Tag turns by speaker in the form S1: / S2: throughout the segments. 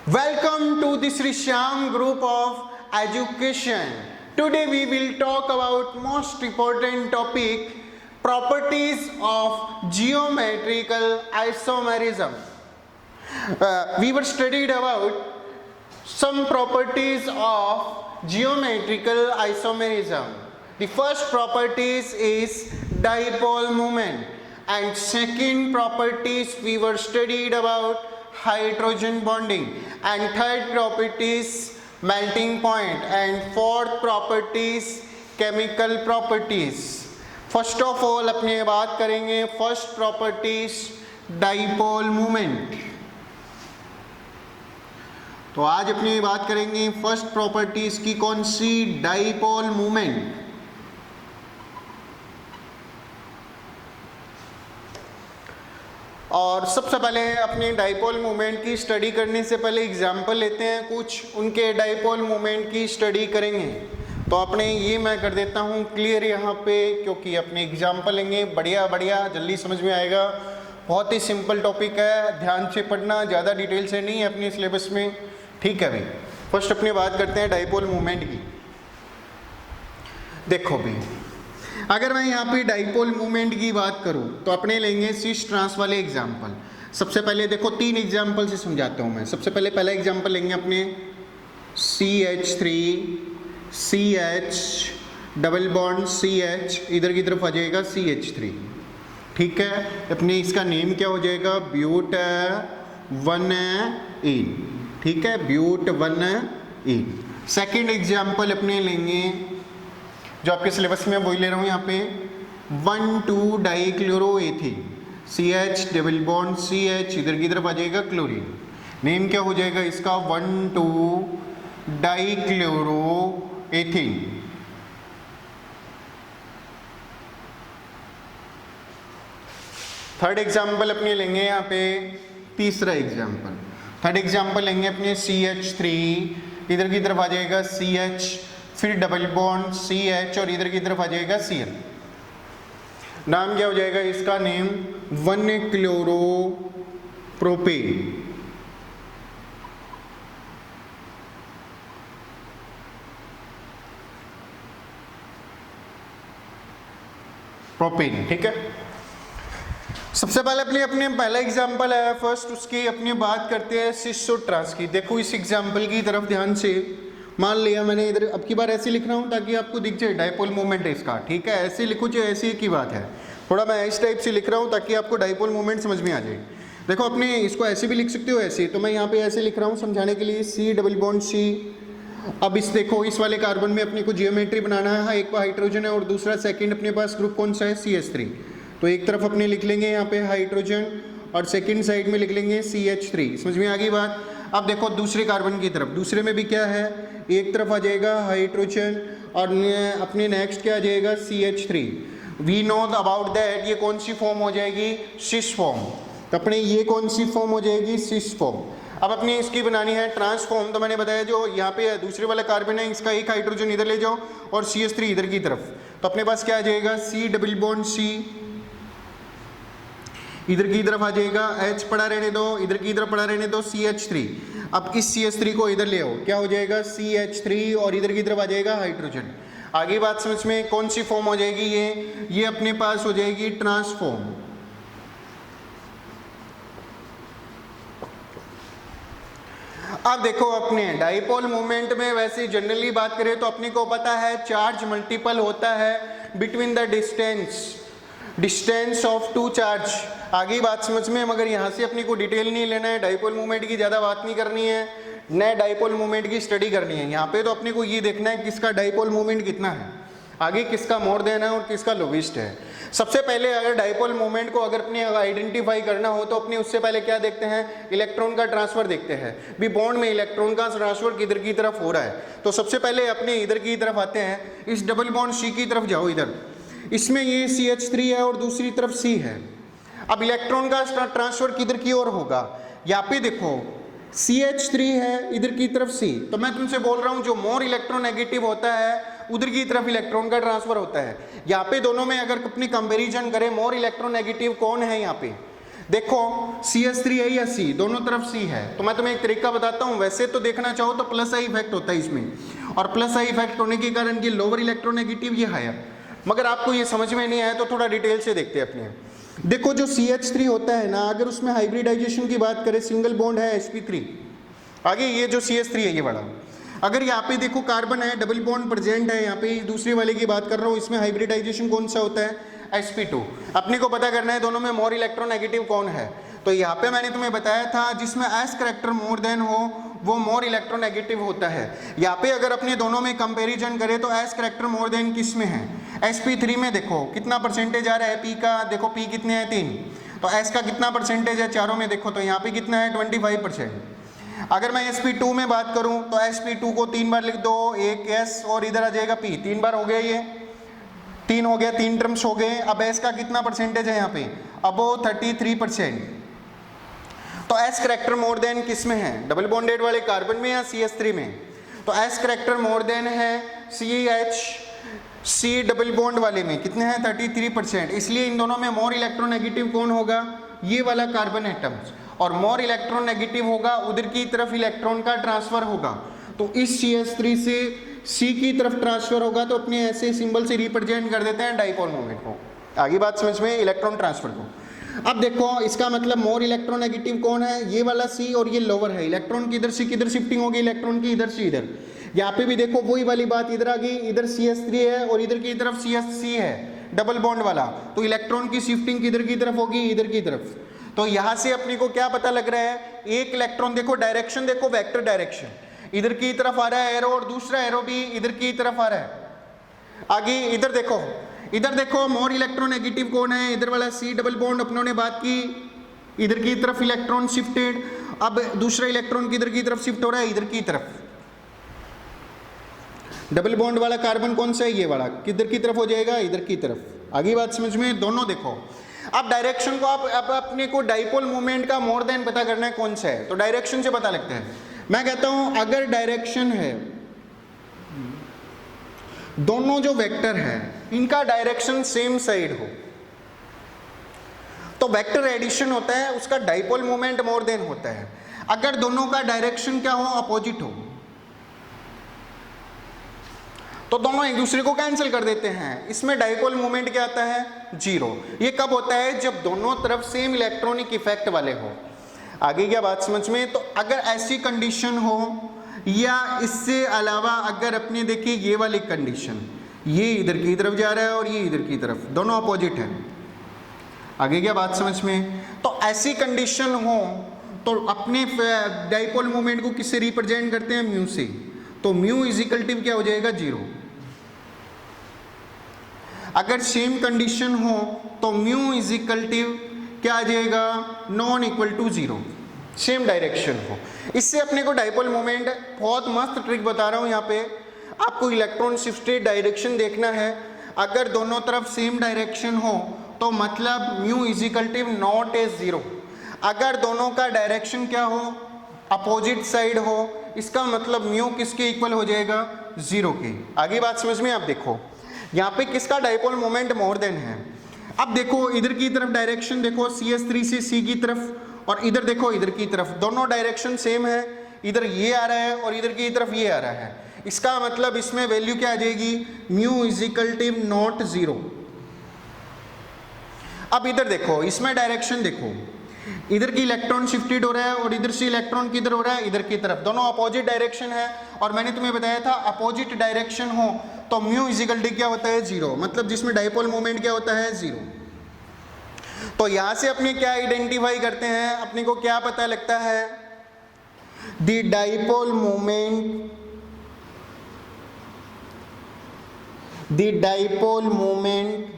S1: Welcome to the Sri Shyam group of education. Today we will talk about most important topic, properties of geometrical isomerism. We were studied about some properties of geometrical isomerism. The first properties is dipole moment, and second properties we were studied about hydrogen bonding, and third properties melting point, and fourth properties chemical properties. First of all अपने बात करेंगे first properties dipole moment. तो आज अपनी बात करेंगे first properties की, कौन सी? Dipole moment. और सबसे पहले अपने डाइपोल मोमेंट की स्टडी करने से पहले एग्जाम्पल लेते हैं, कुछ उनके डाइपोल मोमेंट की स्टडी करेंगे. तो अपने ये मैं कर देता हूँ क्लियर यहाँ पे, क्योंकि अपने एग्जाम्पल लेंगे. बढ़िया बढ़िया जल्दी समझ में आएगा. बहुत ही सिंपल टॉपिक है, ध्यान से पढ़ना, ज़्यादा डिटेल से नहीं है अपने सिलेबस में. ठीक है भाई. फर्स्ट अपनी बात करते हैं डाइपोल मोमेंट की. देखो भाई, अगर मैं यहाँ पे डाइपोल मोमेंट की बात करूँ तो अपने लेंगे सिस ट्रांस वाले एग्जाम्पल. सबसे पहले देखो तीन एग्जाम्पल से समझाता हूँ मैं. सबसे पहले पहला एग्जाम्पल लेंगे अपने CH3 CH double bond CH, इधर की तरफ आ जाएगा CH3. ठीक है. अपने इसका नेम क्या हो जाएगा? ब्यूट 1ene. ठीक है, ब्यूट 1ene. सेकेंड एग्जाम्पल अपने लेंगे, जो आपके सिलेबस में वही ले रहा हूँ यहाँ पे, 1,2 डाइक्लोरोएथेन. CH डबल बॉन्ड CH, इधर की तरफ आ जाएगा क्लोरीन. नेम क्या हो जाएगा इसका? 1,2 डाइक्लोरोएथेन. थर्ड एग्जाम्पल अपने लेंगे यहाँ पे, तीसरा एग्जाम्पल. थर्ड एग्जाम्पल लेंगे अपने CH3, इधर की तरफ आ जाएगा CH, फिर डबल बॉन्ड CH और इधर की तरफ आ जाएगा Cl. नाम क्या हो जाएगा इसका? नेम 1-क्लोरोप्रोपेन. प्रोपेन. ठीक है. सबसे पहले अपने पहला एग्जाम्पल है फर्स्ट, उसकी अपनी बात करते हैं सिस ट्रांस की. देखो इस एग्जाम्पल की तरफ ध्यान से. मान लिया मैंने इधर, अब की बार ऐसे लिख रहा हूँ ताकि आपको दिख जाए डाइपोल मोमेंट है इसका. ठीक है, ऐसे लिखो जो ऐसे की बात है. थोड़ा मैं इस टाइप से लिख रहा हूँ ताकि आपको डाइपोल मोमेंट समझ में आ जाए. देखो अपने इसको ऐसे भी लिख सकते हो ऐसे, तो मैं यहाँ पे ऐसे लिख रहा हूँ समझाने के लिए, C डबल बॉन्ड C. अब इस देखो इस वाले कार्बन में अपने को जियोमेट्री बनाना है. एक हाइड्रोजन है और दूसरा सेकेंड अपने पास ग्रुप कौन सा है? CH3. तो एक तरफ अपने लिख लेंगे यहाँ पे हाइड्रोजन और सेकंड साइड में लिख लेंगे CH3. समझ में आ गई बात? अब देखो दूसरे कार्बन की तरफ, दूसरे में भी क्या है? एक तरफ आ जाएगा हाइड्रोजन और अपने नेक्स्ट क्या आ जाएगा? CH3. We know about that ये कौन सी फॉर्म हो जाएगी? Cis form. तो अपने ये कौन सी फॉर्म हो जाएगी? Cis form. अब अपनी इसकी बनानी है ट्रांसफॉर्म. तो मैंने बताया जो यहाँ पे दूसरे वाला कार्बन है इसका एक हाइड्रोजन इधर ले जाओ और CH3 इधर की तरफ. तो अपने पास क्या आ जाएगा? C डबल बॉन्ड C, इधर की तरफ आ जाएगा H पड़ा रहने दो, इधर की तरफ पड़ा रहने दो CH3. अब इस CH3 को इधर ले आओ, क्या हो जाएगा? CH3 और इधर की तरफ आ जाएगा हाइड्रोजन. आगे बात समझ में, कौन सी फॉर्म हो जाएगी ये अपने पास हो जाएगी ट्रांसफॉर्म. अब देखो अपने डाइपोल मोमेंट में वैसे जनरली बात करें तो अपने को पता है चार्ज मल्टीपल होता है between the distance of two charge. आगे बात समझ में, मगर यहाँ से अपने को डिटेल नहीं लेना है, डाइपोल मोमेंट की ज़्यादा बात नहीं करनी है, नए डाइपोल मोमेंट की स्टडी करनी है. यहाँ पे तो अपने को ये देखना है किसका डाइपोल मोमेंट कितना है, आगे किसका मोर देना है और किसका लोवेस्ट है. सबसे पहले अगर डाइपोल मोमेंट को अगर अपने आइडेंटिफाई करना हो तो अपने उससे पहले क्या देखते हैं? इलेक्ट्रॉन का ट्रांसफर देखते हैं. भी बॉन्ड में इलेक्ट्रॉन का ट्रांसफर किधर की तरफ हो रहा है. तो सबसे पहले अपने इधर की तरफ आते हैं, इस डबल बॉन्ड C की तरफ जाओ. इधर इसमें ये CH3 है और दूसरी तरफ C है. अब इलेक्ट्रॉन का ट्रांसफर किधर की ओर होगा? यहाँ पे देखो CH3 है, इधर की तरफ C. तो मैं तुमसे बोल रहा हूँ जो मोर इलेक्ट्रोनेगेटिव होता है उधर की तरफ इलेक्ट्रॉन का ट्रांसफर होता है. यहाँ पे दोनों में अगर अपनी कंपैरिजन करें, मोर इलेक्ट्रोनेगेटिव कौन है यहाँ पे? देखो CH3 है या C, दोनों तरफ C है, तो मैं तुम्हें एक तरीका बताता हूँ। वैसे तो देखना चाहो तो प्लस आई इफेक्ट होता है इसमें, और प्लस आई इफेक्ट होने के कारण ये लोअर इलेक्ट्रोनेगेटिव, ये हायर, मगर आपको ये समझ में नहीं आया तो थोड़ा डिटेल से देखते हैं अपने। देखो जो CH3 होता है ना, अगर उसमें हाइब्रिडाइजेशन की बात करें, सिंगल बॉन्ड है sp3, आगे ये जो CH3 है ये बड़ा, अगर यहाँ पे देखो कार्बन है, डबल बॉन्ड प्रेजेंट है, यहाँ पे दूसरे वाले की बात कर रहा हूँ, इसमें हाइब्रिडाइजेशन कौन सा होता है, sp2। अपने को पता करना है दोनों में मोर इलेक्ट्रोनेगेटिव कौन है, तो यहाँ पे मैंने तुम्हें बताया था जिसमें s करेक्टर मोर देन हो वो मोर इलेक्ट्रोनेगेटिव होता है। यहाँ पे अगर अपने दोनों में कंपैरिजन करें तो s करेक्टर मोर देन किस में है, sp3 में। देखो कितना परसेंटेज आ रहा है p का, देखो p कितने हैं 3, तो s का कितना परसेंटेज है चारों में, देखो तो यहाँ पे कितना है 25%। अगर मैं sp2 में बात करूं तो sp2 को 3 बार लिख दो, एक s और इधर आ जाएगा p, 3 बार हो गया, ये 3 हो गया, 3 टर्म्स हो गए। अब s का कितना परसेंटेज है यहाँ पे, अबोव 33%। तो s करेक्टर मोर देन किस में है, डबल बॉन्डेड वाले कार्बन में या CH3 में, तो s करेक्टर मोर देन है CH डबल बॉन्ड वाले में, कितने हैं 33%। इसलिए इन दोनों में मोर इलेक्ट्रोनेगेटिव कौन होगा, ये वाला कार्बन एटम्स, और मोर इलेक्ट्रोनेगेटिव होगा उधर की तरफ इलेक्ट्रॉन का ट्रांसफर होगा, तो इस CH3 से C की तरफ ट्रांसफर होगा, तो अपने ऐसे सिंबल से रिप्रेजेंट कर देते हैं डाइपोल मोमेंट को। आगे बात समझ में, इलेक्ट्रॉन ट्रांसफर को। अब देखो इसका मतलब मोर इलेक्ट्रोनेगेटिव कौन है, ये वाला C और ये लोअर है, इलेक्ट्रॉन की इधर से किधर शिफ्टिंग होगी, इलेक्ट्रॉन की इधर से इधर। यहाँ पे भी देखो वही वाली बात इधर आ गई, इधर CH3 है और इधर की तरफ CH है डबल बॉन्ड वाला, तो इलेक्ट्रॉन की शिफ्टिंग किधर की तरफ होगी, इधर की तरफ। तो यहाँ से अपने को क्या पता लग रहा है, एक इलेक्ट्रॉन देखो डायरेक्शन देखो, वेक्टर डायरेक्शन, इधर की तरफ आ रहा है एरो और दूसरा एरो भी इधर की तरफ आ रहा है। आगे इधर देखो मोर इलेक्ट्रोनेगेटिव कौन है, इधर वाला C डबल बॉन्ड अपनों ने बात की, इधर की तरफ इलेक्ट्रॉन शिफ्टेड, अब दूसरा इलेक्ट्रॉन किधर की तरफ शिफ्ट हो रहा है, इधर की तरफ। डबल बॉन्ड वाला कार्बन कौन सा है, ये वाला, किधर की तरफ हो जाएगा, इधर की तरफ। आगे बात समझ में, दोनों देखो। अब डायरेक्शन को आप अपने को डाइपोल मोमेंट का मोर देन पता करना है कौन सा है, तो डायरेक्शन से पता लगता है। मैं कहता हूं अगर डायरेक्शन है, दोनों जो वेक्टर है इनका डायरेक्शन सेम साइड हो, तो वेक्टर एडिशन होता है, उसका डाइपोल मोमेंट मोर देन होता है। अगर दोनों का डायरेक्शन क्या हो, अपोजिट हो, तो दोनों एक दूसरे को कैंसिल कर देते हैं, इसमें डाइपोल मोमेंट क्या आता है, 0। ये कब होता है, जब दोनों तरफ सेम इलेक्ट्रॉनिक इफेक्ट वाले हो। आगे क्या बात समझ में, तो अगर ऐसी कंडीशन हो या इससे अलावा अगर अपने देखिए ये वाली कंडीशन, ये इधर की तरफ जा रहा है और ये इधर की तरफ, दोनों अपोजिट है। आगे क्या बात समझ में, तो ऐसी कंडीशन हो तो अपने डाइपोल मोमेंट को किससे रिप्रेजेंट करते हैं, म्यू से, तो म्यू इज इक्वल टू क्या हो जाएगा, 0। अगर सेम कंडीशन हो तो म्यू इज इक्वल टू क्या आ जाएगा, non equal to 0, same direction हो। इससे अपने को डाइपोल मोमेंट, बहुत मस्त ट्रिक बता रहा हूं यहाँ पे, आपको इलेक्ट्रॉन शिफ्टेड डायरेक्शन देखना है। अगर दोनों तरफ सेम डायरेक्शन हो तो मतलब mu is equal to not a 0। अगर दोनों का डायरेक्शन क्या हो, अपोजिट साइड हो, इसका मतलब म्यू किसके इक्वल हो जाएगा, 0 के। आगे बात समझ में, आप देखो यहाँ पे किसका डाइपोल मोमेंट मोर देन है। अब देखो इधर की तरफ डायरेक्शन देखो, CH3 से C की तरफ, और इधर देखो इधर की तरफ, दोनों डायरेक्शन सेम है, इधर ये आ रहा है और इधर की तरफ ये आ रहा है। इसका मतलब इसमें वैल्यू क्या आ जाएगी, mu is equal to not 0। अब इधर देखो, इसमें डायरेक्शन देखो, इधर की इलेक्ट्रॉन शिफ्टेड हो रहा है और इधर से इलेक्ट्रॉन किधर हो रहा है, इधर की तरफ, दोनों अपोजिट डायरेक्शन है। और मैंने तुम्हें बताया था अपोजिट डायरेक्शन हो तो म्यू इज इक्वल टू क्या होता है, 0, मतलब जिसमें डाइपोल मोमेंट क्या होता है, 0। तो यहां से अपने क्या आइडेंटिफाई करते हैं, अपने को क्या पता लगता है, the dipole moment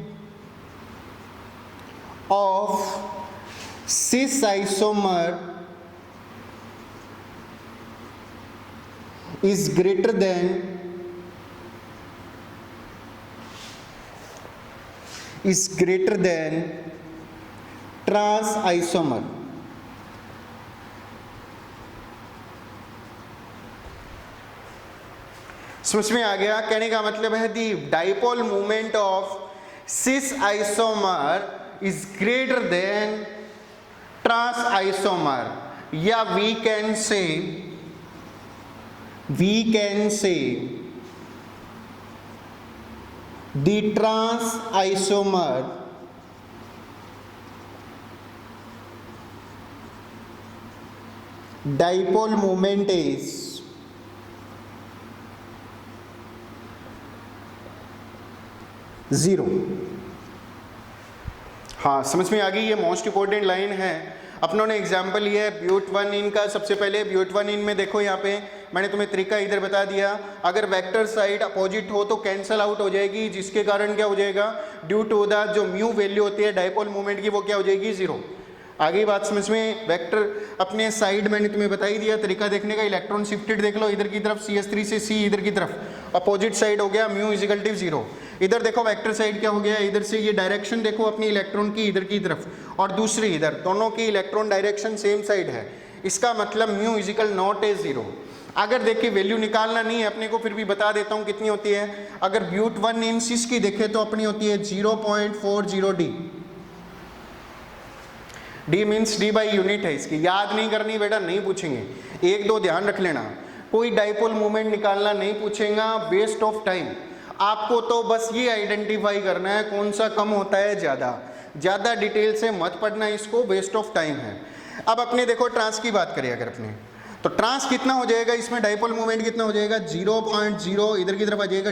S1: of cis isomer is greater than trans isomer। समझ में आ गया, कहने का मतलब है the dipole moment of cis isomer is greater than trans isomer, या we can say the trans isomer dipole moment is zero. हाँ, समझ में आ गई? ये मोस्ट इंपॉर्टेंट लाइन है। अपनों ने एग्जाम्पल लिया है ब्यूट-1 का। सबसे पहले ब्यूट-1 में देखो, यहाँ पे मैंने तुम्हें तरीका इधर बता दिया। अगर वेक्टर साइड अपोजिट हो तो कैंसल आउट हो जाएगी, जिसके कारण क्या हो जाएगा, ड्यू टू द जो म्यू वैल्यू होती है डाइपोल मोमेंट की, वो क्या हो जाएगी, जीरो। आगे बात समझ में? वेक्टर अपने साइड मैंने तुम्हें बता ही दिया, तरीका देखने का। इलेक्ट्रॉन शिफ्टेड देख लो, इधर की तरफ CH3 से C इधर की तरफ, अपोजिट साइड हो गया mu is equal to zero. इधर देखो वेक्टर साइड क्या हो गया, इधर से ये डायरेक्शन देखो अपनी इलेक्ट्रॉन की इधर की तरफ, और दूसरी इधर, दोनों की इलेक्ट्रॉन डायरेक्शन सेम साइड है। इसका मतलब mu is equal not a zero. अगर देखिए वैल्यू निकालना नहीं है अपने को, फिर भी बता देता हूँ कितनी होती है। अगर ब्यूट-1 इन सिस की देखे तो अपनी होती है 0.40 D। D means D by unit है इसकी, याद नहीं करनी बेटा, नहीं पूछेंगे, एक दो ध्यान रख लेना। कोई डाइपोल मोमेंट निकालना नहीं पूछेगा, वेस्ट ऑफ टाइम। आपको तो बस ये आइडेंटिफाई करना है कौन सा कम होता है ज़्यादा डिटेल से मत पढ़ना इसको, वेस्ट ऑफ टाइम है। अब अपने देखो ट्रांस की बात करें अगर अपने, तो ट्रांस कितना हो जाएगा इसमें, डाइपोल मोमेंट कितना हो जाएगा, 0.0, इधर की तरफ आ जाएगा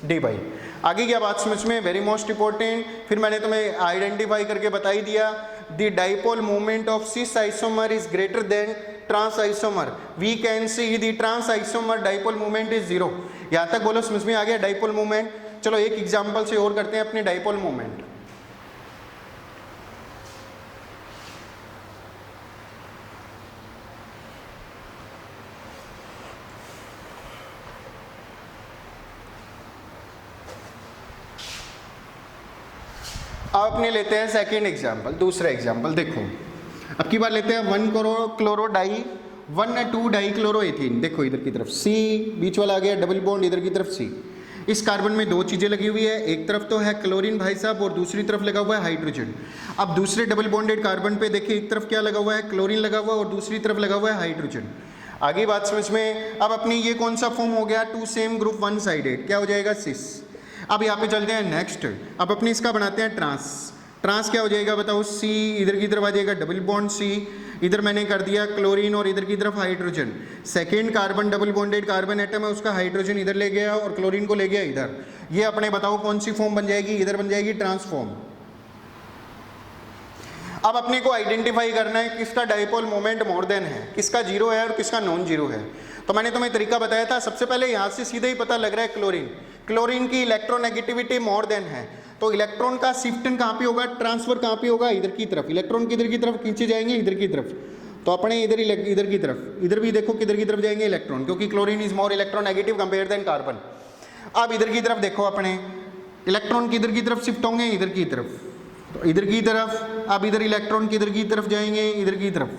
S1: डी बाई। आगे क्या बात समझ में, वेरी मोस्ट इंपॉर्टेंट। फिर मैंने तुम्हें आइडेंटिफाई करके बता ही दिया, the dipole moment of cis isomer is greater than trans isomer, we can see the trans isomer dipole moment is zero. यहाँ तक बोलो, समझ में आ गया डाइपोल मोमेंट? चलो एक एग्जांपल से और करते हैं अपने डाइपोल मोमेंट। अब अपने लेते हैं सेकेंड एग्जाम्पल, दूसरा एग्जाम्पल। देखो अब की बार लेते हैं 1 क्लोरोडाई 1,2 डाइक्लोरोएथीन। देखो इधर की तरफ C, बीच वाला आ गया डबल बॉन्ड, इधर की तरफ C। इस कार्बन में दो चीज़ें लगी हुई है, एक तरफ तो है क्लोरीन भाई साहब, और दूसरी तरफ लगा हुआ है हाइड्रोजन। अब दूसरे डबल बॉन्डेड कार्बन पे देखिए, एक तरफ क्या लगा हुआ है, क्लोरीन लगा हुआ है, और दूसरी तरफ लगा हुआ है हाइड्रोजन। आगे बात समझ में? अब अपनी ये कौन सा फॉर्म हो गया, 2 सेम ग्रुप 1 साइडेड, क्या हो जाएगा, सिस। अब यहाँ पे चलते हैं नेक्स्ट। अब अपने इसका बनाते हैं ट्रांस क्या हो जाएगा बताओ, C, इधर की तरफ आ जाएगा डबल बॉन्ड C, इधर मैंने कर दिया क्लोरीन और इधर की तरफ hydrogen. Second carbon double bonded carbon atom है, उसका हाइड्रोजन इधर ले गया और क्लोरीन को ले गया इधर। ये अपने बताओ कौन सी फॉर्म बन जाएगी, इधर बन जाएगी ट्रांसफॉर्म। अब अपने को आइडेंटिफाई करना है किसका डाइपोल मोमेंट मोर देन है, किसका जीरो है और किसका नॉन जीरो है। तो मैंने तुम्हें तरीका बताया था, सबसे पहले यहाँ से सीधे ही पता लग रहा है क्लोरीन की इलेक्ट्रोनेगेटिविटी मोर देन है, तो इलेक्ट्रॉन का शिफ्टन कहाँ पे होगा, ट्रांसफर कहाँ पे होगा, इधर की तरफ। इलेक्ट्रॉन किधर की तरफ खींचे जाएंगे, इधर की तरफ। तो अपने इधर की तरफ, इधर भी देखो किधर की तरफ जाएंगे इलेक्ट्रॉन, क्योंकि chlorine is more electronegative compare than carbon. अब इधर की तरफ देखो, अपने इलेक्ट्रॉन किधर की तरफ शिफ्ट होंगे, इधर की तरफ, तो इधर की तरफ। अब इधर इलेक्ट्रॉन किधर की तरफ जाएंगे, इधर की तरफ।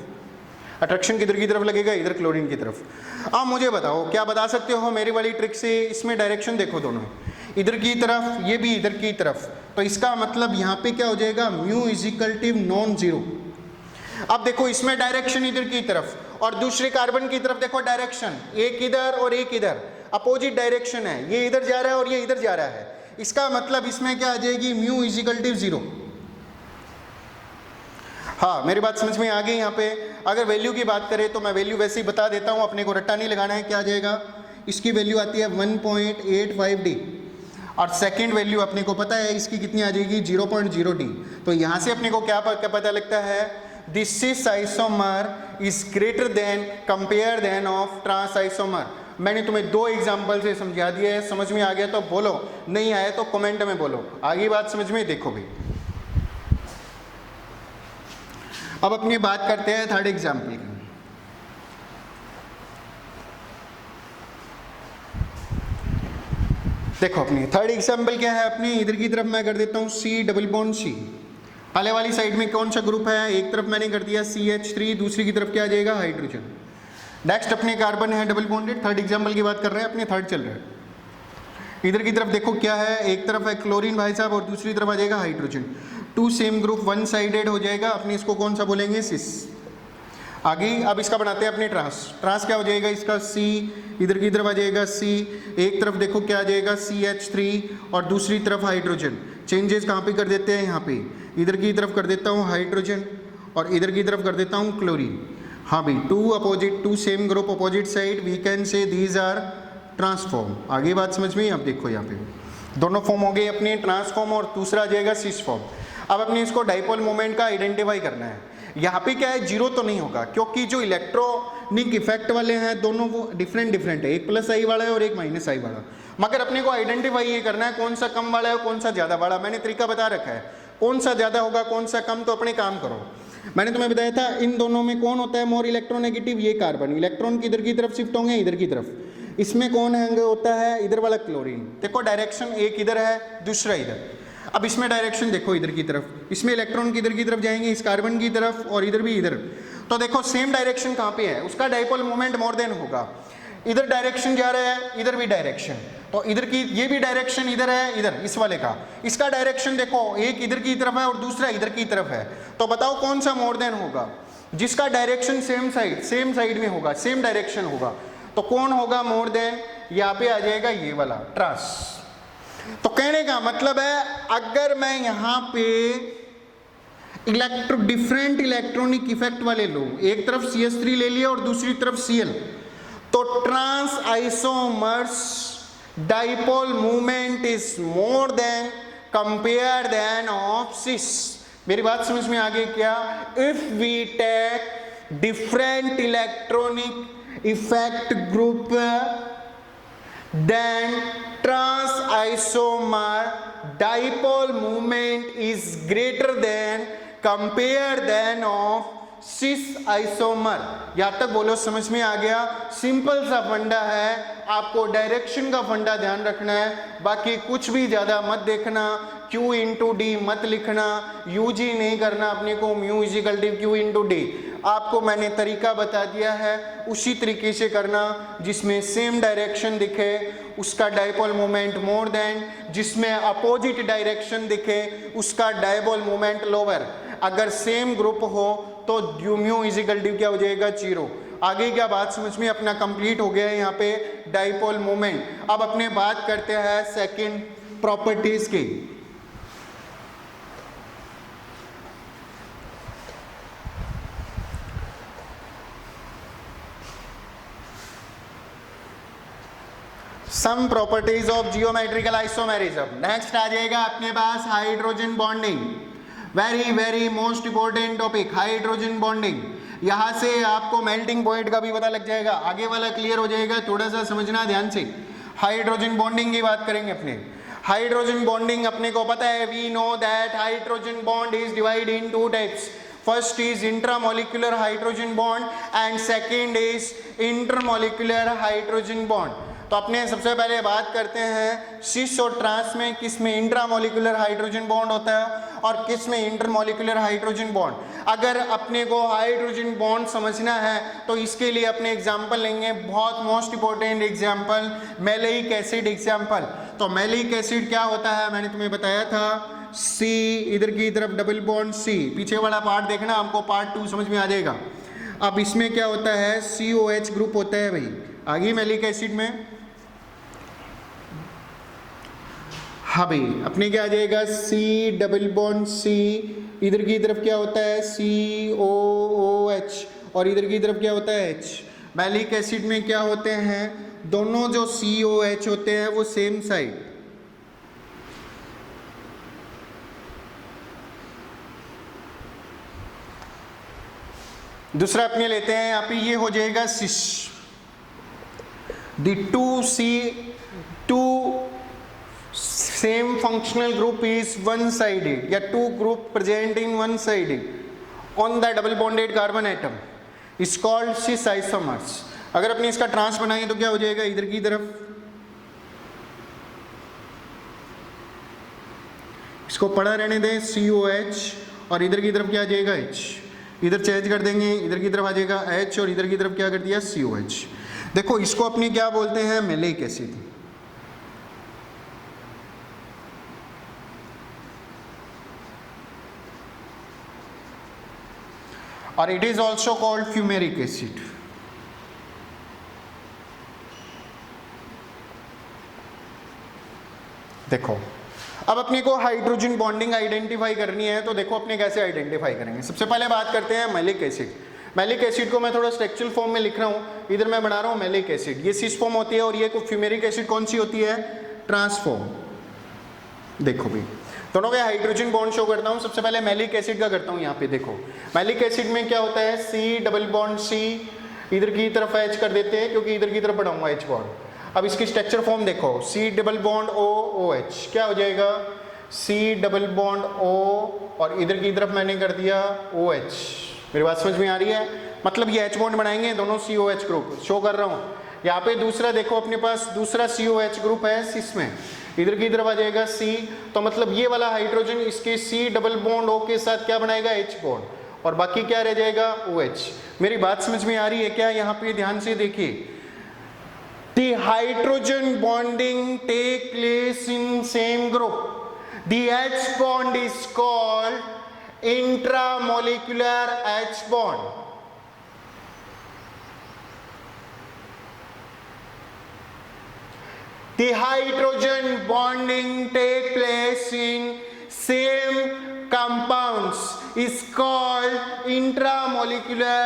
S1: अट्रैक्शन किधर की तरफ लगेगा, इधर क्लोरीन की तरफ। अब मुझे बताओ, क्या बता सकते हो मेरी वाली ट्रिक से, इसमें डायरेक्शन देखो दोनों, इधर की तरफ, ये भी इधर की तरफ, तो इसका मतलब यहाँ पे क्या हो जाएगा, mu is equal to non zero. अब देखो इसमें डायरेक्शन इधर की तरफ और दूसरे कार्बन की तरफ देखो डायरेक्शन, एक इधर और एक इधर, अपोजिट डायरेक्शन है, ये इधर जा रहा है और ये इधर जा रहा है। इसका मतलब इसमें क्या आ जाएगी, mu is equal to zero. हाँ, मेरी बात समझ में आ गई। यहाँ पे अगर वैल्यू की बात करें तो मैं वैल्यू वैसे ही बता देता हूँ, अपने को रट्टा नहीं लगाना है। क्या आ जाएगा, इसकी वैल्यू आती है 1.85 D, और सेकंड वैल्यू अपने को पता है इसकी कितनी आ जाएगी, 0.0 D। तो यहाँ से अपने को क्या पता लगता है, this cis isomer is greater than compare then of trans isomer. मैंने तुम्हें दो एग्जाम्पल से समझा दिया है, समझ में आ गया तो बोलो, नहीं आया तो कमेंट में बोलो। आगे बात समझ में, देखो भाई। अब अपनी बात करते हैं थर्ड एग्जाम्पल की। देखो अपनी थर्ड एग्जाम्पल क्या है, अपनी इधर की तरफ मैं कर देता हूँ C डबल बॉन्ड C। पहले वाली साइड में कौन सा ग्रुप है, एक तरफ मैंने कर दिया CH3, दूसरी की तरफ क्या आ जाएगा, हाइड्रोजन। नेक्स्ट अपने कार्बन है डबल बॉन्डेड, थर्ड एग्जाम्पल की बात कर रहे हैं, अपने थर्ड चल रहा है। इधर की तरफ देखो क्या है, एक तरफ है क्लोरीन भाई साहब और दूसरी तरफ आ जाएगा hydrogen. Two same group one sided हो जाएगा, अपने इसको कौन सा बोलेंगे, सिस। आगे अब इसका बनाते हैं अपने ट्रांस क्या हो जाएगा इसका, सी, इधर की तरफ आ जाएगा सी, एक तरफ देखो क्या आ जाएगा CH3 और दूसरी तरफ हाइड्रोजन। चेंजेस कहाँ पे कर देते हैं, यहाँ पे इधर की तरफ कर देता हूँ हाइड्रोजन और इधर की तरफ कर देता हूँ क्लोरीन। हाँ भाई, two same group opposite side, we can say these are transform. आगे बात समझ में, अब देखो यहाँ पे दोनों फॉर्म हो गए अपने, ट्रांसफॉर्म और दूसरा आ जाएगा सिस फॉर्म। अब अपने इसको डाइपोल मोमेंट का आइडेंटिफाई करना है। यहाँ पे क्या है, जीरो तो नहीं होगा क्योंकि जो इलेक्ट्रॉनिक इफेक्ट वाले हैं दोनों वो डिफरेंट है, एक प्लस आई वाला है और एक माइनस आई वाला। मगर अपने को आइडेंटिफाई ये करना है कौन सा कम वाला है और कौन सा ज़्यादा वाला। मैंने तरीका बता रखा है, कौन सा ज़्यादा होगा कौन सा कम, तो अपने काम करो। मैंने तुम्हें बताया था इन दोनों में कौन होता है मोर इलेक्ट्रोनेगेटिव, ये कार्बन। इलेक्ट्रॉन किधर की तरफ शिफ्ट होंगे, इधर की तरफ। इसमें कौन है होता है, इधर वाला क्लोरीन। देखो डायरेक्शन एक इधर है दूसरा इधर। अब इसमें डायरेक्शन देखो इधर की तरफ, इसमें इलेक्ट्रॉन किधर की तरफ जाएंगे, इस कार्बन की तरफ, और इधर भी इधर। तो देखो सेम डायरेक्शन कहाँ पे है, उसका डाइपोल मोमेंट मोर देन होगा। इधर डायरेक्शन जा रहा है, इधर भी डायरेक्शन, तो इधर की ये भी डायरेक्शन इधर है, इधर इस वाले का, इसका डायरेक्शन देखो एक इधर की तरफ है और दूसरा इधर की तरफ है। तो बताओ कौन सा मोर देन होगा, जिसका डायरेक्शन सेम साइड में होगा, सेम डायरेक्शन होगा। तो कौन होगा मोर देन, यहाँ पे आ जाएगा ये वाला ट्रांस। तो कहने का मतलब है अगर मैं यहाँ पे डिफरेंट इलेक्ट्रॉनिक इफेक्ट वाले लूं, एक तरफ CH3 ले लिया और दूसरी तरफ Cl, तो trans isomers dipole movement is more than compare then of cis. मेरी बात समझ में आ गई क्या? If we take different electronic effect group then trans isomer dipole moment is greater than compare than of cis isomer। यहां तक बोलो समझ में आ गया? सिंपल सा फंडा है, आपको डायरेक्शन का फंडा ध्यान रखना है, बाकी कुछ भी ज्यादा मत देखना। Q इंटू डी मत लिखना, UG नहीं करना अपने को, mu is equal to Q into D. आपको मैंने तरीका बता दिया है, उसी तरीके से करना। जिसमें सेम डायरेक्शन दिखे उसका डाइपोल मोमेंट मोर देन, जिसमें अपोजिट डायरेक्शन दिखे उसका डाइपोल मोमेंट लोअर। अगर सेम ग्रुप हो तो म्यू इजिकल टू क्या हो जाएगा, 0। आगे क्या बात समझ में अपना कंप्लीट हो गया है यहाँ पे डाइपोल मोमेंट। अब अपने बात करते हैं सेकंड प्रॉपर्टीज की। Some properties of geometrical isomerism. Next आ जाएगा अपने पास hydrogen bonding. Very most important topic hydrogen bonding. यहां से आपको मेल्टिंग पॉइंट का भी पता लग जाएगा, आगे वाला क्लियर हो जाएगा, थोड़ा सा समझना ध्यान से। हाइड्रोजन बॉन्डिंग की बात करेंगे अपने। हाइड्रोजन बॉन्डिंग अपने को पता है, we know that hydrogen bond is divide in 2 types. First is intramolecular hydrogen bond and second is intermolecular hydrogen bond. तो अपने सबसे पहले बात करते हैं सिस और ट्रांस में किस में इंट्रामोलिकुलर हाइड्रोजन बॉन्ड होता है और किस में इंटरमोलिकुलर हाइड्रोजन बॉन्ड। अगर अपने को हाइड्रोजन बॉन्ड समझना है तो इसके लिए अपने एग्जांपल लेंगे, बहुत most important example malic acid example. तो मैलिक एसिड क्या होता है मैंने तुम्हें बताया था, C इधर की तरफ डबल बॉन्ड C, पीछे वाला पार्ट देखना आपको पार्ट 2 समझ में आ जाएगा। अब इसमें क्या होता है, COH ग्रुप होता है भाई आगे मैलिक एसिड में। हाँ भाई अपने क्या आ जाएगा, C डबल बॉन्ड C, इधर की तरफ क्या होता है COOH और इधर की तरफ क्या होता है H। मैलिक एसिड में क्या होते हैं, दोनों जो COH होते हैं वो सेम साइड, दूसरा अपने लेते हैं यहाँ पे, ये हो जाएगा cis. The two same functional group is one sided या two group present in one sided on the double bonded carbon atom is called cis isomers। अगर अपने इसका ट्रांस बनाएंगे तो क्या हो जाएगा, इधर की तरफ इसको पड़ा रहने दें COH और इधर की तरफ क्या आ जाएगा H, इधर चेंज कर देंगे, इधर की तरफ आ जाएगा H और इधर की तरफ क्या कर दिया COH। देखो इसको अपने क्या बोलते हैं, मैलिक एसिड। और it is also called fumaric acid. देखो अब अपने को हाइड्रोजन बॉन्डिंग आइडेंटिफाई करनी है, तो देखो अपने कैसे आइडेंटिफाई करेंगे। सबसे पहले बात करते हैं मैलिक एसिड। मैलिक एसिड को मैं थोड़ा स्ट्रक्चरल फॉर्म में लिख रहा हूँ, इधर मैं बना रहा हूँ मैलिक एसिड, ये सिस फॉर्म होती है, और ये फ्यूमेरिक एसिड कौन सी होती है, ट्रांसफॉर्म। देखो भी दोनों के हाइड्रोजन बॉन्ड शो करता हूँ। सबसे पहले मैलिक एसिड का करता हूँ। यहाँ पे देखो मैलिक एसिड में क्या होता है, C डबल बॉन्ड C, इधर की तरफ H कर देते हैं क्योंकि इधर की तरफ बढ़ाऊंगा H बॉन्ड। अब इसकी स्ट्रक्चर फॉर्म देखो, C double bond O OH, क्या हो जाएगा, C डबल बॉन्ड O, और इधर की तरफ मैंने कर दिया OH। मेरी बात समझ में आ रही है, मतलब ये H बॉन्ड बनाएंगे दोनों COH ग्रुप, शो कर रहा हूँ। यहाँ पे दूसरा देखो अपने पास दूसरा COH ग्रुप है सिस में, इधर की तरफ आ जाएगा C, तो मतलब ये वाला हाइड्रोजन इसके C डबल बॉन्ड O के साथ क्या बनाएगा, H बॉन्ड, और बाकी क्या रह जाएगा, OH। मेरी बात समझ में आ रही है क्या, यहाँ पे ध्यान से देखिए, the hydrogen bonding take place in same group, the H bond is called intramolecular H bond. The hydrogen bonding take place in same compounds is called intramolecular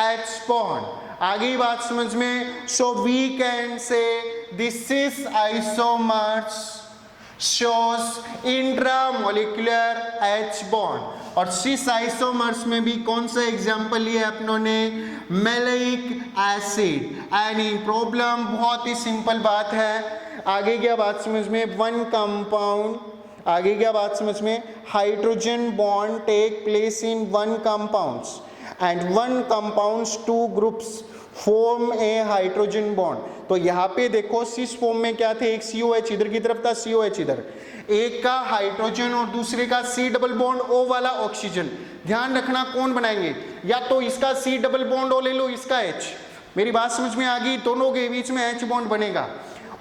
S1: H bond. आगे बात समझ में, so we can say this cis isomers shows intramolecular H bond, और cis isomers में भी कौन सा example लिया अपनों ने, मैलिक एसिड। एनी प्रॉब्लम, बहुत ही सिंपल बात है। आगे क्या बात समझ में, वन कंपाउंड, आगे क्या बात समझ में, hydrogen bond take place in one compounds and one compounds two groups form a hydrogen bond. तो यहाँ पे देखो सिस फॉर्म में क्या थे, एक COH इधर की तरफ था, COH इधर, एक का हाइड्रोजन और दूसरे का C डबल बॉन्ड O वाला ऑक्सीजन। ध्यान रखना कौन बनाएंगे, या तो इसका C डबल बॉन्ड O ले लो, इसका H। मेरी बात समझ में आ गई, दोनों के बीच में H बॉन्ड बनेगा,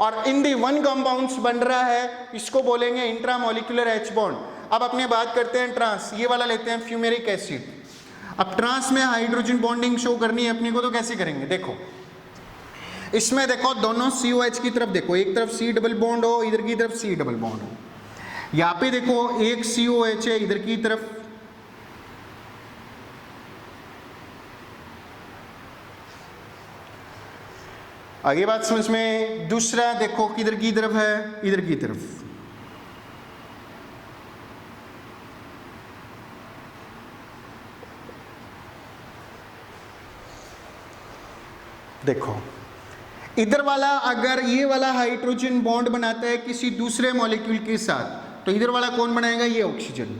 S1: और इन दी वन कंपाउंड्स बन रहा है, इसको बोलेंगे इंट्रामोलिकुलर H बॉन्ड। अब अपने बात करते हैं ट्रांस, ये वाला लेते हैं फ्यूमेरिक एसिड। अब ट्रांस में हाइड्रोजन बॉन्डिंग शो करनी है अपने को, तो कैसे करेंगे, देखो इसमें देखो दोनों COH की तरफ देखो, एक तरफ C डबल बॉन्ड हो, इधर की तरफ C डबल बॉन्ड हो। यहाँ पे देखो एक COH है इधर की तरफ, आगे बात समझ में, दूसरा देखो किधर की तरफ है, इधर की तरफ। देखो इधर वाला अगर ये वाला हाइड्रोजन बॉन्ड बनाता है किसी दूसरे मॉलिक्यूल के साथ, तो इधर वाला कौन बनाएगा, ये ऑक्सीजन।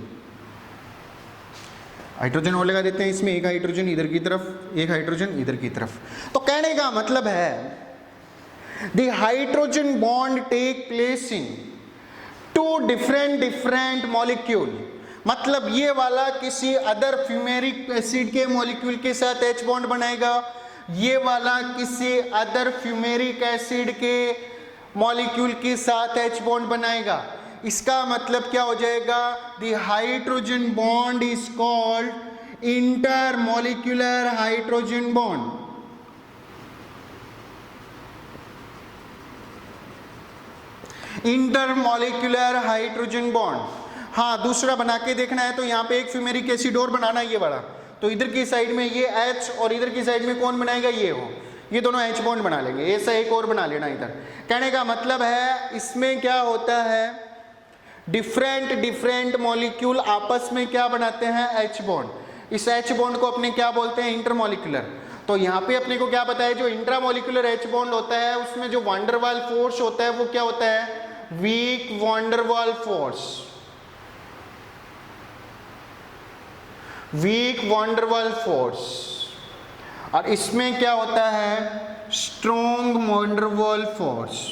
S1: हाइड्रोजन और लगा देते हैं इसमें, एक हाइड्रोजन इधर की तरफ, एक हाइड्रोजन इधर की तरफ। तो कहने का मतलब है the hydrogen bond take place in two different molecule, मतलब ये वाला किसी अदर फ्यूमेरिक एसिड के मॉलिक्यूल के साथ H बॉन्ड बनाएगा, ये वाला किसी अदर फ्यूमेरिक एसिड के मॉलिक्यूल के साथ H बॉन्ड बनाएगा। इसका मतलब क्या हो जाएगा, the hydrogen bond is called intermolecular hydrogen bond. Intermolecular hydrogen bond. हाँ दूसरा बना के देखना है तो यहाँ पे एक फ्यूमेरिक एसिड और बनाना है, ये बड़ा, तो इधर की साइड में ये H और इधर की साइड में कौन बनाएगा, ये हो, ये दोनों H बॉन्ड बना लेंगे। ऐसा एक और बना लेना इधर। कहने का मतलब है इसमें क्या होता है, डिफरेंट मॉलिक्यूल आपस में क्या बनाते हैं, H बॉन्ड। इस H बॉन्ड को अपने क्या बोलते हैं, इंटरमॉलिक्यूलर। तो यहाँ पे अपने को क्या पता है, जो इंट्रामॉलिक्यूलर H बॉन्ड होता है उसमें जो वान डेर वाल फोर्स होता है वो क्या होता है, वीक वान डेर वाल फोर्स, वीक वान डेर वाल फोर्स। और इसमें क्या होता है, स्ट्रॉन्ग वान डेर वाल फोर्स।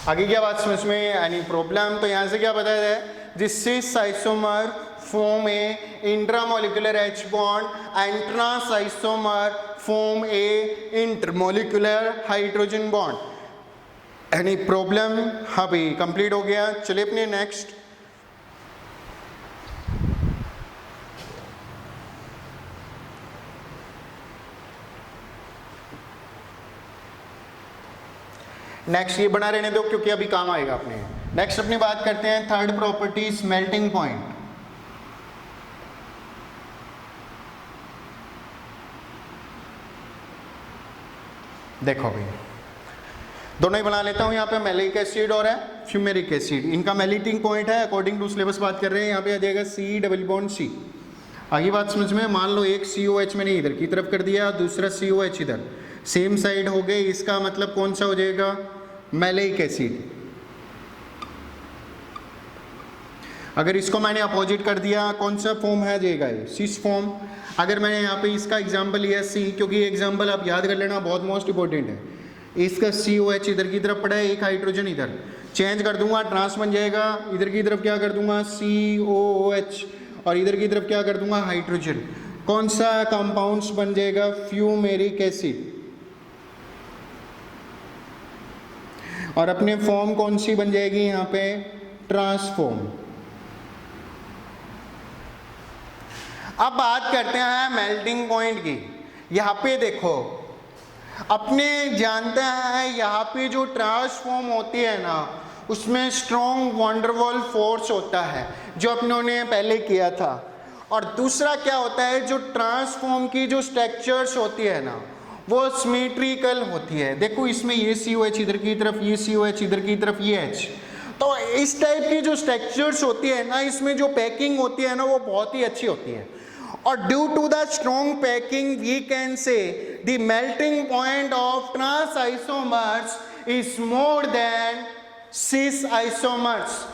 S1: आगे क्या बात समझ में, यानी प्रॉब्लम, तो यहां से क्या बताया है, this cis isomer form a intramolecular H bond and trans isomer form a intermolecular hydrogen bond. Any problem? हाँ भाई कंप्लीट हो गया। चलिए अपने नेक्स्ट। नेक्स्ट ये बना रहने दो क्योंकि अभी काम आएगा अपने। नेक्स्ट अपनी बात करते हैं थर्ड प्रॉपर्टीज, मेल्टिंग पॉइंट। देखो भाई दोनों ही बना लेता हूं। यहाँ पे मैलिक एसिड और है फ्यूमेरिक एसिड, इनका मेल्टिंग पॉइंट है अकॉर्डिंग टू सिलेबस बात कर रहे हैं। यहाँ पे आ जाएगा C डबल बॉन्ड C। आगे बात समझ में, मान लो एक COH मैंने इधर की तरफ कर दिया, दूसरा COH इधर, सेम साइड हो गए, इसका मतलब कौन सा हो जाएगा? Malic acid. अगर इसको मैंने अपोजिट कर दिया, कौन सा फॉर्म है जाएगा? ये सिस फॉर्म। अगर मैंने यहाँ पे इसका एग्जाम्पल लिया C, क्योंकि ये एग्जाम्पल आप याद कर लेना, बहुत मोस्ट इंपॉर्टेंट है। इसका COH इधर की तरफ पड़ा है, एक हाइड्रोजन इधर, चेंज कर दूंगा, ट्रांस बन जाएगा। इधर की तरफ क्या कर दूंगा? COH, और इधर की तरफ क्या कर दूंगा? हाइड्रोजन। कौन सा कंपाउंड्स बन जाएगा? Fumaric acid. और अपने फॉर्म कौन सी बन जाएगी यहाँ पे? ट्रांसफॉर्म। अब बात करते हैं मेल्टिंग पॉइंट की। यहाँ पे देखो, अपने जानते हैं यहाँ पे जो ट्रांसफॉर्म होती है ना, उसमें स्ट्रॉन्ग वंडरवॉल फोर्स होता है जो अपनों ने पहले किया था। और दूसरा क्या होता है, जो ट्रांसफॉर्म की जो स्ट्रक्चर्स होती है ना, वो सिमेट्रिकल होती है। देखो इसमें ये COH इधर की तरफ, ये COH इधर की तरफ, ये H। तो इस टाइप की जो स्ट्रक्चर्स होती है ना, इसमें जो पैकिंग होती है ना, वो बहुत ही अच्छी होती है। और due to the strong packing we can say the melting point of trans isomers is more than cis isomers.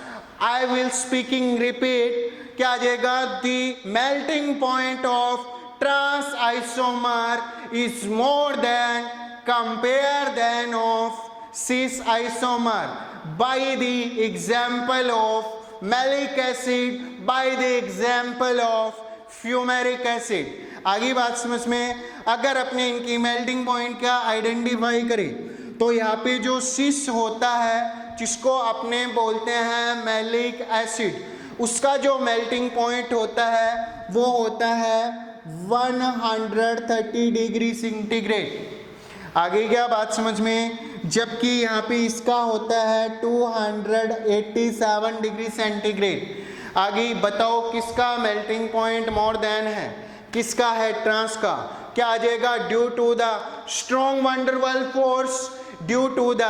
S1: I will speaking repeat, क्या आ जाएगा? The melting point of trans isomer is more than compare than of cis isomer by the example of malic acid, by the example of fumaric acid। आगे बात समझ में, अगर अपने इनकी मेल्टिंग पॉइंट क्या आइडेंटिफाई करें तो यहाँ पे जो सिस होता है, जिसको अपने बोलते हैं मैलिक एसिड, उसका जो मेल्टिंग पॉइंट होता है वो होता है 130 डिग्री सेंटीग्रेड। आगे क्या बात समझ में, जबकि यहाँ पे इसका होता है 287 डिग्री सेंटीग्रेड। आगे बताओ किसका मेल्टिंग पॉइंट मोर देन है, किसका है? ट्रांस का। क्या आ जाएगा? Due to the strong van der Waals force, due to the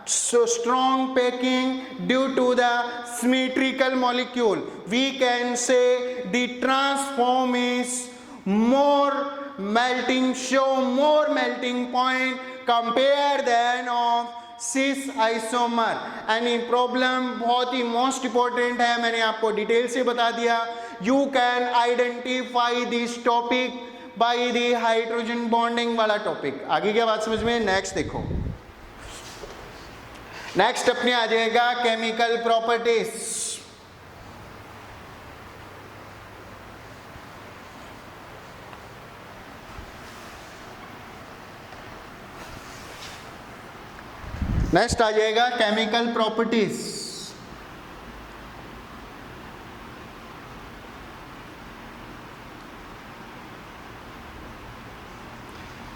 S1: strong packing, due to the symmetrical molecule, we can say the transform is more melting, show more melting point compare than of cis isomer। any problem? बहुत ही most important है, मैंने आपको detail से बता दिया। you can identify this topic by the hydrogen bonding वाला topic. आगे क्या बात समझ में? नेक्स्ट देखो, नेक्स्ट अपने आ जाएगा केमिकल प्रॉपर्टीज। नेक्स्ट आ जाएगा chemical properties.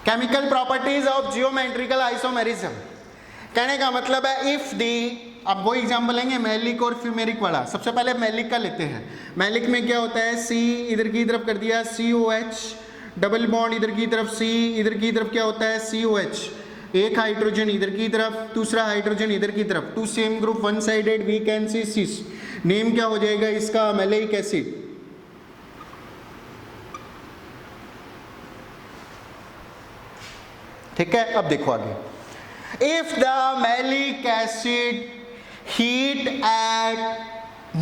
S1: Chemical properties of geometrical isomerism. कहने का मतलब है इफ दी, अब वो एग्जाम्पल लेंगे मैलिक और फ्यूमेरिक वाला। सबसे पहले मैलिक का लेते हैं। मैलिक में क्या होता है? C इधर की तरफ कर दिया, COH डबल बॉन्ड इधर की तरफ, C इधर की तरफ क्या होता है? COH, एक हाइड्रोजन इधर की तरफ, दूसरा हाइड्रोजन इधर की तरफ, two same group, one sided, we can see cis. Name क्या हो जाएगा इसका? Maleic acid. ठीक है, अब देखो आगे। If the malic acid heat at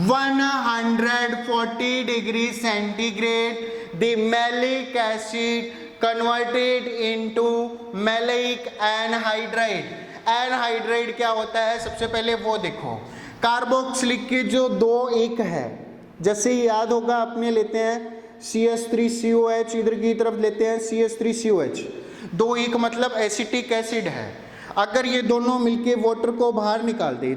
S1: 140 degrees centigrade, the malic acid converted into malic anhydride। Anhydride क्या होता है? सबसे पहले वो देखो, कार्बोक्सिलिक के जो दो एक है, जैसे याद होगा अपने लेते हैं CH3COH, इधर की तरफ लेते हैं CH3COH, दो एक मतलब एसिटिक एसिड है। अगर ये दोनों मिलके वाटर को बाहर निकाल दे